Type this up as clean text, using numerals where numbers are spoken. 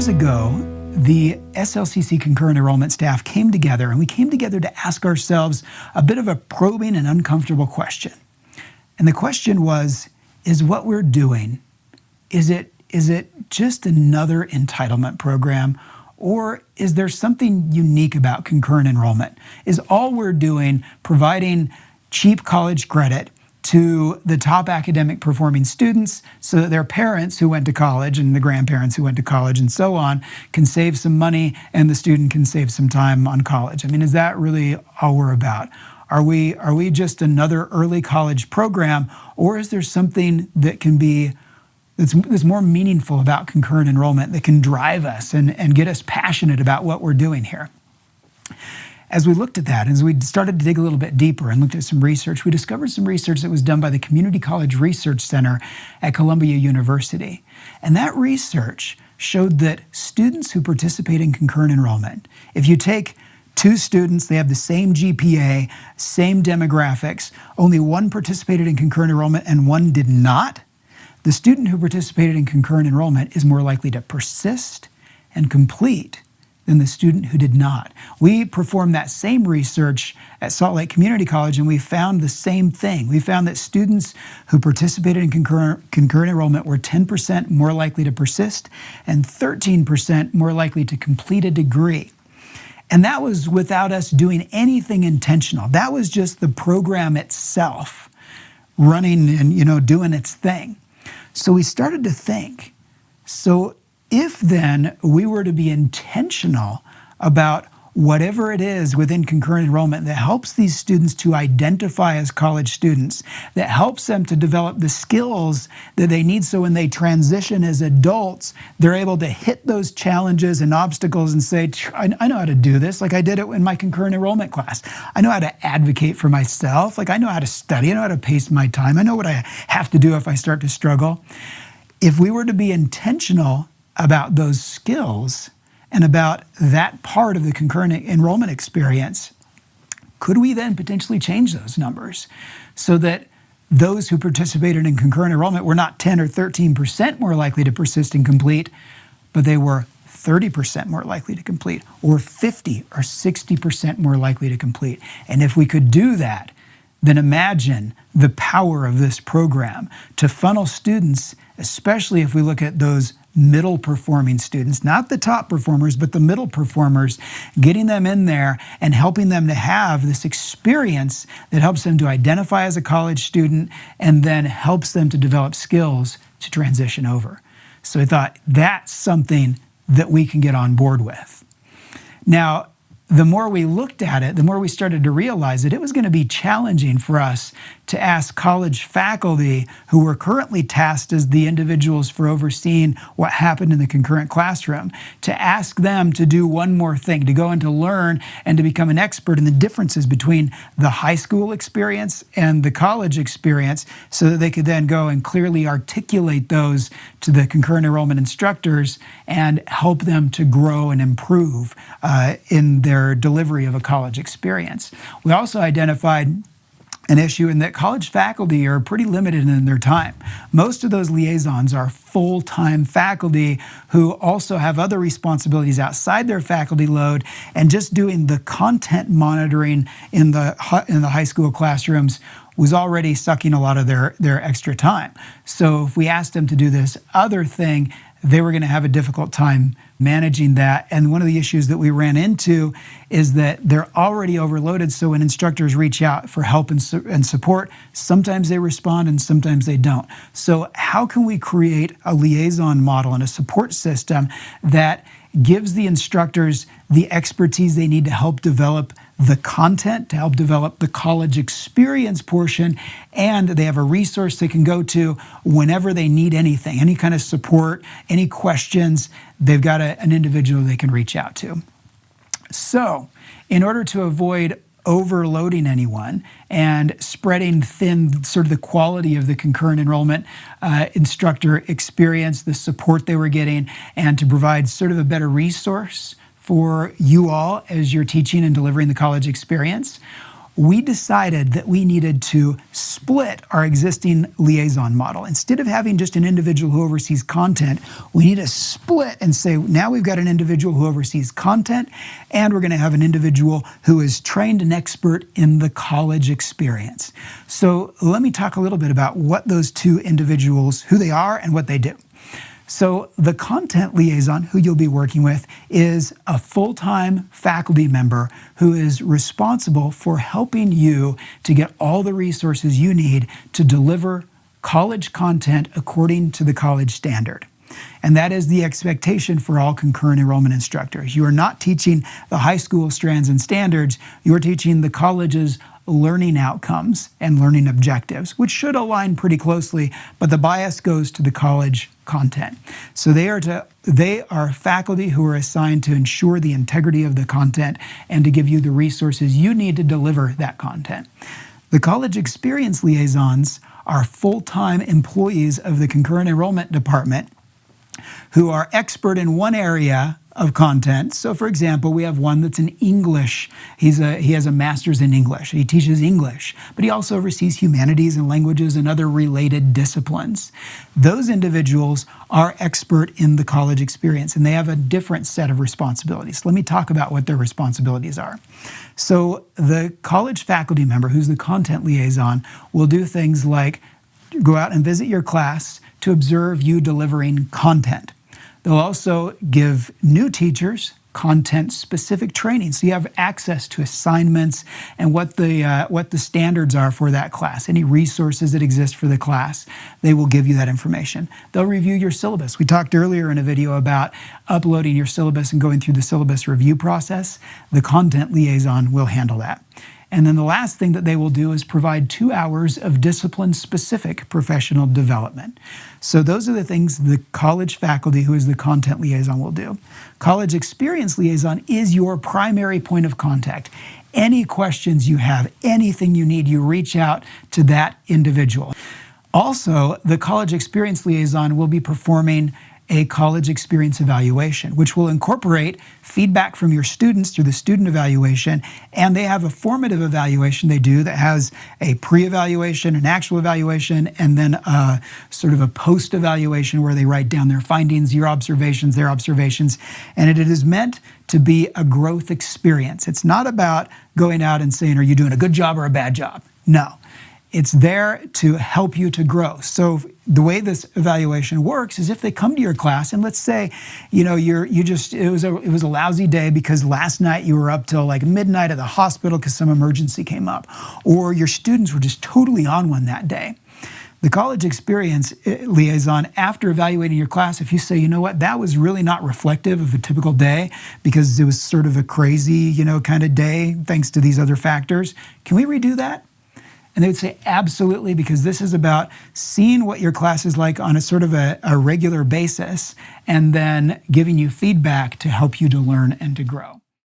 years ago, the SLCC concurrent enrollment staff came together, and we came together to ask ourselves a bit of a probing and uncomfortable question. And the question was, is what we're doing, is it just another entitlement program, or is there something unique about concurrent enrollment? Is all we're doing providing cheap college credit to the top academic performing students so that their parents who went to college and the grandparents who went to college and so on can save some money and the student can save some time on college? I mean, is that really all we're about? Are we just another early college program, or is there something that can be that's more meaningful about concurrent enrollment that can drive us and get us passionate about what we're doing here? As we looked at that, as we started to dig a little bit deeper and looked at some research, we discovered some research that was done by the Community College Research Center at Columbia University. And that research showed that students who participate in concurrent enrollment, if you take two students, they have the same GPA, same demographics, only one participated in concurrent enrollment and one did not, the student who participated in concurrent enrollment is more likely to persist and complete than the student who did not. We performed that same research at Salt Lake Community College, and we found the same thing. We found that students who participated in concurrent enrollment were 10% more likely to persist and 13% more likely to complete a degree. And that was without us doing anything intentional. That was just the program itself running and doing its thing. So we started to think, so if then we were to be intentional about whatever it is within concurrent enrollment that helps these students to identify as college students, that helps them to develop the skills that they need so when they transition as adults, they're able to hit those challenges and obstacles and say, I know how to do this, like I did it in my concurrent enrollment class. I know how to advocate for myself, like I know how to study, I know how to pace my time, I know what I have to do if I start to struggle. If we were to be intentional about those skills and about that part of the concurrent enrollment experience, could we then potentially change those numbers so that those who participated in concurrent enrollment were not 10 or 13% more likely to persist and complete, but they were 30% more likely to complete, or 50 or 60% more likely to complete? And if we could do that, then imagine the power of this program to funnel students, especially if we look at those middle performing students, not the top performers, but the middle performers, getting them in there and helping them to have this experience that helps them to identify as a college student and then helps them to develop skills to transition over. So I thought that's something that we can get on board with. Now, the more we looked at it, the more we started to realize that it was going to be challenging for us to ask college faculty who were currently tasked as the individuals for overseeing what happened in the concurrent classroom, to ask them to do one more thing, to go and to learn and to become an expert in the differences between the high school experience and the college experience so that they could then go and clearly articulate those to the concurrent enrollment instructors and help them to grow and improve in their delivery of a college experience. We also identified an issue in that college faculty are pretty limited in their time. Most of those liaisons are full-time faculty who also have other responsibilities outside their faculty load, and just doing the content monitoring in the high school classrooms was already sucking a lot of their extra time. So if we asked them to do this other thing, they were going to have a difficult time managing that. And one of the issues that we ran into is that they're already overloaded. So when instructors reach out for help and support, sometimes they respond and sometimes they don't. So how can we create a liaison model and a support system that gives the instructors the expertise they need to help develop the content, to help develop the college experience portion, and they have a resource they can go to whenever they need anything, any kind of support, any questions, they've got an individual they can reach out to. So, in order to avoid overloading anyone and spreading thin sort of the quality of the concurrent enrollment instructor experience, the support they were getting, and to provide sort of a better resource for you all as you're teaching and delivering the college experience, we decided that we needed to split our existing liaison model. Instead of having just an individual who oversees content, we need to split and say, now we've got an individual who oversees content, and we're going to have an individual who is trained and expert in the college experience. So let me talk a little bit about what those two individuals, who they are and what they do. So the content liaison, who you'll be working with, is a full-time faculty member who is responsible for helping you to get all the resources you need to deliver college content according to the college standard. And that is the expectation for all concurrent enrollment instructors. You are not teaching the high school strands and standards, you're teaching the college's learning outcomes and learning objectives, which should align pretty closely, but the bias goes to the college content. So they are faculty who are assigned to ensure the integrity of the content and to give you the resources you need to deliver that content. The college experience liaisons are full-time employees of the concurrent enrollment department who are expert in one area of content. So for example, we have one that's in English. He has a master's in English. He teaches English, but he also oversees humanities and languages and other related disciplines. Those individuals are expert in the college experience, and they have a different set of responsibilities. Let me talk about what their responsibilities are. So the college faculty member, who's the content liaison, will do things like go out and visit your class to observe you delivering content. They'll also give new teachers content-specific training, so you have access to assignments and what the standards are for that class, any resources that exist for the class. They will give you that information. They'll review your syllabus. We talked earlier in a video about uploading your syllabus and going through the syllabus review process. The content liaison will handle that. And then the last thing that they will do is provide 2 hours of discipline-specific professional development. So those are the things the college faculty, who is the content liaison, will do. College experience liaison is your primary point of contact. Any questions you have, anything you need, you reach out to that individual. Also, the college experience liaison will be performing a college experience evaluation, which will incorporate feedback from your students through the student evaluation, and they have a formative evaluation they do that has a pre-evaluation, an actual evaluation, and then a sort of a post-evaluation where they write down their findings, your observations, their observations, and it is meant to be a growth experience. It's not about going out and saying, are you doing a good job or a bad job? No. It's there to help you to grow. So the way this evaluation works is if they come to your class and let's say, you know, it was a lousy day because last night you were up till like midnight at the hospital because some emergency came up, or your students were just totally on one that day. The college experience liaison, after evaluating your class, if you say, you know what, that was really not reflective of a typical day because it was sort of a crazy, you know, kind of day thanks to these other factors, can we redo that? And they would say, absolutely, because this is about seeing what your class is like on a sort of a regular basis and then giving you feedback to help you to learn and to grow.